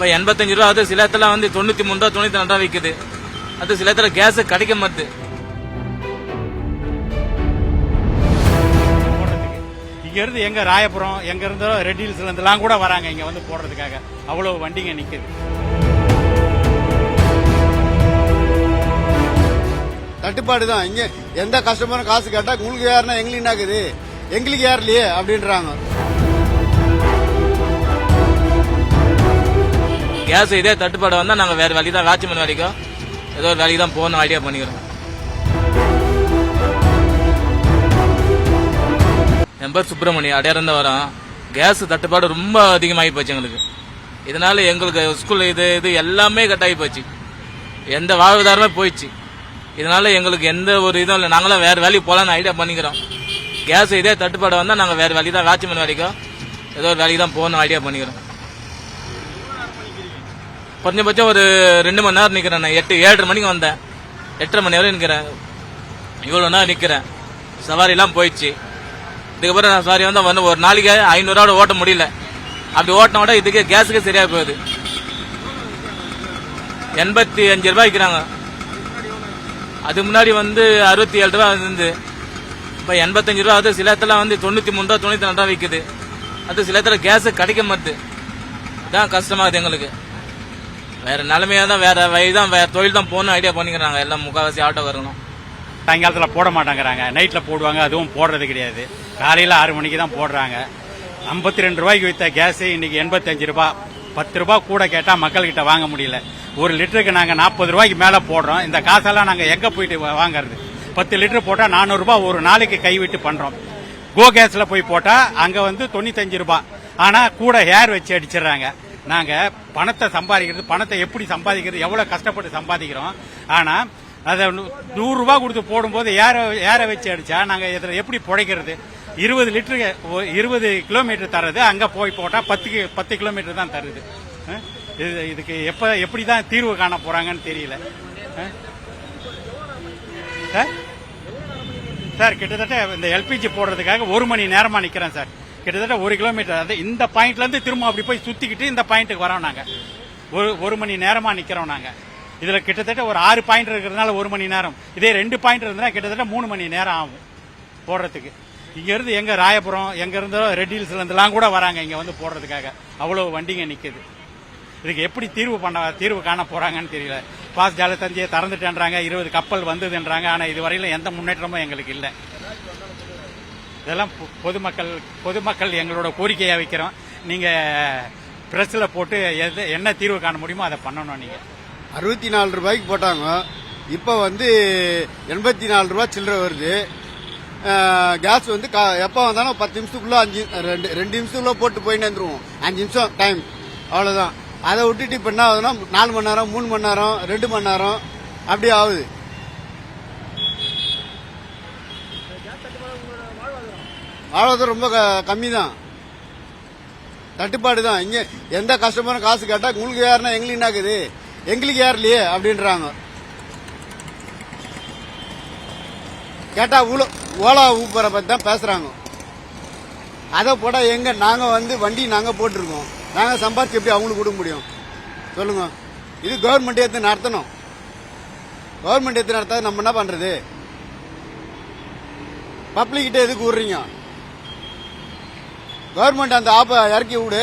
இப்போ 85 ரூபா, அது சில இடத்துல வந்து 93 ரூபா 92 ரூபா விற்குது. அது சில இடத்துல கேஸ் கிடைக்க மாட்டுது. இங்க இருந்து எங்க ராயபுரம், எங்க இருந்தோ ரெட் ஹில்ஸ்ல இருந்தெல்லாம் கூட வராங்க இங்க வந்து போடுறதுக்காக. அவ்வளவு வண்டிங்க நிக்குது. தட்டுப்பாடு தான். இங்க எந்த கஸ்டமரும் காசு கேட்டா உங்களுக்கு யாருன்னா எங்களுக்கு என்னாக்குது, எங்களுக்கு யார் இல்லையே அப்படின்றாங்க. கேஸ் இதே தட்டுப்பாடு வந்தா நாங்க வேற வழி தான், வாட்ச்மேன் வேலைக்கோ ஏதோ ஒரு வேலைக்கு தான் போகணும் ஐடியா பண்ணிக்கிறோம். என் பேர் சுப்பிரமணியம், அடையாரம் தான் வரோம். கேஸ் தட்டுப்பாடு ரொம்ப அதிகமாகி போச்சு எங்களுக்கு. இதனால எங்களுக்கு ஸ்கூல் இது எல்லாமே கட்டாகி போச்சு. எந்த வாழ்வாதாரமே போயிடுச்சு. இதனால எங்களுக்கு எந்த ஒரு இதுவும் இல்லை. நாங்களும் வேற வேலைக்கு போகலான்னு ஐடியா பண்ணிக்கிறோம். கேஸ் இதே தட்டுப்பாடு வந்தா நாங்க வேற வழி தான், வாட்ச்மேன் வேலைக்கோ ஏதோ ஒரு வேலைக்கு தான் போகணும் ஐடியா பண்ணிக்கிறோம். குறைஞ்சபட்சம் ஒரு 2 மணி நேரம் நிக்கிறேன். 7:30 மணிக்கு வந்தேன், 8:30 மணி நேரம் நிக்கிறேன். இவ்வளவு நேரம் நிக்கிறேன். சவாரி எல்லாம் போயிடுச்சு. இதுக்கப்புறம் நான் சவாரி வந்து ஒரு நாளைக்கு 500 ரூபா ஓட்ட முடியல. அப்படி ஓட்டின விட இதுக்கு கேஸுக்கு சரியா போகுது. 85 ரூபாய் விற்கிறாங்க. அது முன்னாடி வந்து 67 ரூபா இருந்து இப்ப 85 ரூபா. அது சில இடத்துல வந்து 93 ரூபா 92 ரூபா விற்குது. அது சில இடத்துல கேஸ் கிடைக்க மாட்டுது. இதான் கஷ்டமாகுது எங்களுக்கு. வேற நிலைமையா தான், வேற வழி தான், வேற தொழில் தான் போகணும் ஐடியா பண்ணிக்கிறாங்க எல்லாம். முக்கால்வாசி ஆட்டோ வரணும். சாயங்காலத்துல போட மாட்டாங்கிறாங்க, நைட்ல போடுவாங்க. அதுவும் போடுறது கிடையாது. காலையில 6 மணிக்கு தான் போடுறாங்க. 52 ரூபாய்க்கு வித்த கேஸ் இன்னைக்கு 85 ரூபாய். 10 ரூபாய் கூட கேட்டா மக்கள் கிட்ட வாங்க முடியல. ஒரு லிட்டருக்கு நாங்க 40 ரூபாய்க்கு மேல போடுறோம். இந்த காசெல்லாம் நாங்க எங்க போயிட்டு வாங்கறது? 10 லிட்டர் போட்டா 400 ரூபாய் ஒரு நாளைக்கு கைவிட்டு பண்றோம். கோ கேஸ்ல போய் போட்டா அங்க வந்து 95 ரூபாய். ஆனா கூட ஹேர் வச்சு அடிச்சிடறாங்க. நாங்க பணத்தை சம்பாதிக்கிறது, பணத்தை எப்படி சம்பாதிக்கிறது, எவ்வளவு கஷ்டப்பட்டு சம்பாதிக்கிறோம். ஆனா அதை 100 ரூபாய் கொடுத்து போடும்போது ஏற வச்சு அடிச்சா நாங்க இதுல எப்படி பிழைக்கிறது? 20 லிட்டருக்கு 20 கிலோமீட்டர் தர்றது, அங்க போய் போட்டா 10 கிலோமீட்டர் தான் தருது. இதுக்கு எப்படிதான் தீர்வு காண போறாங்கன்னு தெரியல. சார் கிட்டத்தட்ட இந்த எல்பிஜி போடுறதுக்காக 1 மணி நேரமா நிக்கிறேன் சார். கிட்டத்தட்ட 1 கிலோமீட்டர். அது இந்த பாயிண்ட்ல இருந்து திரும்ப அப்படி போய் சுத்திக்கிட்டு இந்த பாயிண்ட்டுக்கு வரோம் நாங்க. 1 மணி நேரமா நிக்கிறோம் நாங்க. இதுல கிட்டத்தட்ட ஒரு 6 பாயிண்ட் இருக்கிறதுனால 1 மணி நேரம். இதே 2 பாயிண்ட் இருந்தா கிட்டத்தட்ட 3 மணி நேரம் ஆகும் போடுறதுக்கு. இங்க இருந்து எங்க ராயபுரம், எங்க இருந்தோ ரெட் ஹில்ஸ்ல இருந்தெல்லாம் கூட வராங்க இங்க வந்து போடுறதுக்காக. அவ்வளவு வண்டிங்க நிக்குது. இதுக்கு எப்படி தீர்வு காண போறாங்கன்னு தெரியல. பாஸ் ஜலத்தந்தியை திறந்துட்டேன்றாங்க, 20 கப்பல் வந்ததுன்றாங்க. ஆனா இதுவரையில எந்த முன்னேற்றமும் எங்களுக்கு இல்லை. இதெல்லாம் பொதுமக்கள் எங்களோட கோரிக்கையா வைக்கிறோம். நீங்க பிரஸ்ல போட்டு என்ன தீர்வு காண முடியுமோ அதை பண்ணணும். நீங்க 64 ரூபாய்க்கு போட்டாங்க. இப்ப வந்து 84 ரூபாய் சில்லறை வருது. கேஸ் வந்து எப்ப வந்தாலும் 10 நிமிஷத்துக்குள்ள 2 நிமிஷத்துக்குள்ள போட்டு போயின்னு வந்துருவோம். 5 நிமிஷம் டைம், அவ்வளவுதான். அதை விட்டுட்டு இப்ப என்ன ஆகுதுன்னா 4 மணி நேரம், 3 மணி நேரம், 2 மணி நேரம் அப்படி ஆகுது. வாழ்வாதாரம் ரொம்ப கம்மி தான். தட்டுப்பாடு தான். இங்க எந்த கஸ்டமரும் காசு கேட்டா உங்களுக்கு யாருன்னா எங்களுக்கு என்னாக்குது, எங்களுக்கு யார் இல்லையே அப்படின்றாங்க. கேட்டா ஓலா ஊப்பரை பத்தி தான் பேசுறாங்க. அதை போட்டா எங்க நாங்க வந்து வண்டி நாங்க போட்டிருக்கோம். நாங்க சம்பாதிச்சு எப்படி அவங்களுக்கு கொடுக்க முடியும் சொல்லுங்க? இது கவர்மெண்ட் எடுத்து நடத்தணும். கவர்மெண்ட் எடுத்து நடத்தாது நம்ம என்ன பண்றது? பப்ளிக் கிட்ட எதுக்கு விடுறீங்க? கவர்மெண்ட் அந்த ஆப்பை இறக்கி விடு.